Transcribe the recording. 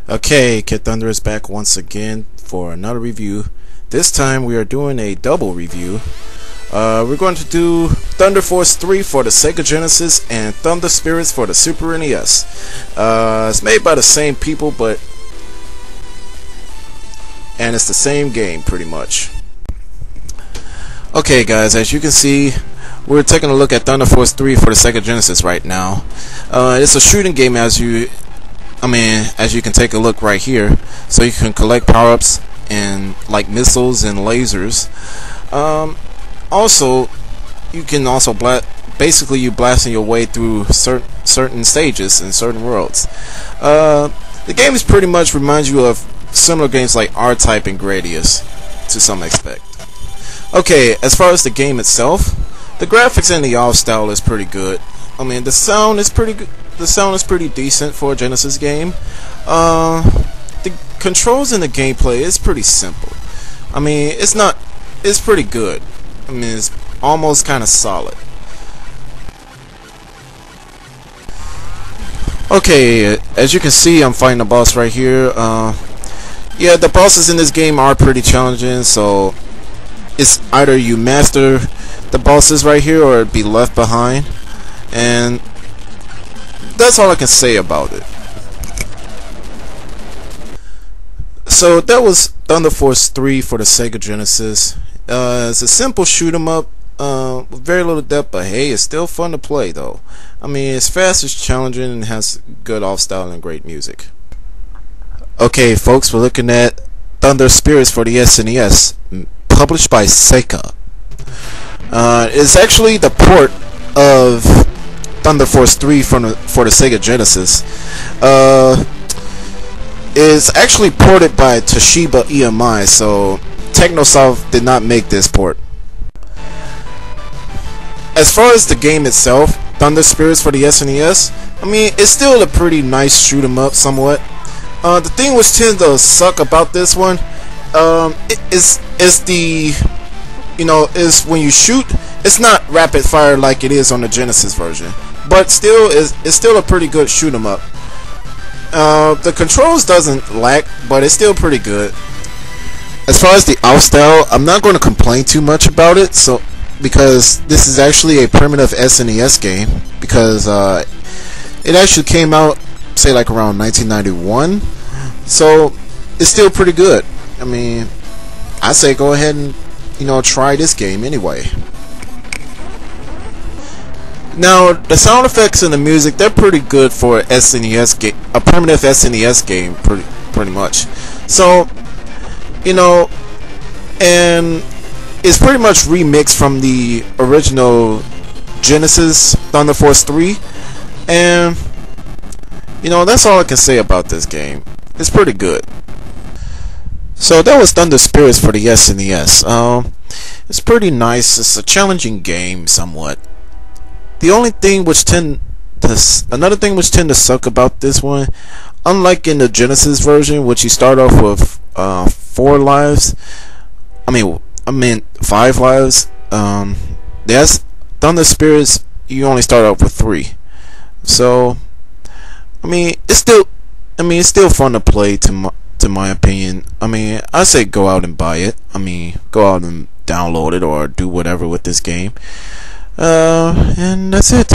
Okay, Kid Thunder is back once again for another review. This time we are doing a double review. We're going to do Thunder Force 3 for the Sega Genesis and Thunder Spirits for the Super NES. It's made by the same people, and it's the same game pretty much. Okay guys, as you can see, we're taking a look at Thunder Force 3 for the Sega Genesis right now. It's a shooting game as you can take a look right here. So you can collect power-ups and like missiles and lasers. Also, you can also basically you blasting your way through certain stages in certain worlds. The game is pretty much reminds you of similar games like R-Type and Gradius to some extent. Okay, as far as the game itself, the graphics and the art style is pretty good. The sound is pretty good. The sound is pretty decent for a Genesis game. The controls in the gameplay is pretty simple. It's pretty good. It's almost kind of solid. Okay, as you can see, I'm fighting a boss right here. Yeah, the bosses in this game are pretty challenging, so it's either you master the bosses right here or be left behind, and that's all I can say about it. So that was Thunder Force 3 for the Sega Genesis. It's a simple shoot 'em up with very little depth, but hey, it's still fun to play though. It's fast, it's challenging, and has good off style and great music. Okay folks, we're looking at Thunder Spirits for the SNES, published by Sega. It's actually the port of Thunder Force 3 for the Sega Genesis. Is actually ported by Toshiba EMI, so Technosoft did not make this port. As far as the game itself, Thunder Spirits for the SNES, it's still a pretty nice shoot 'em up somewhat. The thing which tends to suck about this one is when you shoot, it's not rapid fire like it is on the Genesis version, but still it's still a pretty good shoot 'em up. The controls doesn't lack, but it's still pretty good. As far as the out style, I'm not going to complain too much about it, because this is actually a primitive SNES game, because it actually came out say like around 1991, so it's still pretty good. I say go ahead and try this game anyway. Now, the sound effects and the music, they're pretty good for a primitive SNES game, pretty much. So, and it's pretty much remixed from the original Genesis Thunder Force 3, and that's all I can say about this game. It's pretty good. So that was Thunder Spirits for the SNES. It's pretty nice. It's a challenging game somewhat. Another thing which tend to suck about this one, unlike in the Genesis version, which you start off with 4 lives. 5 lives. There's Thunder Spirits. You only start off with 3. So, it's still fun to play to my opinion. I say go out and buy it. Go out and download it or do whatever with this game. And that's it.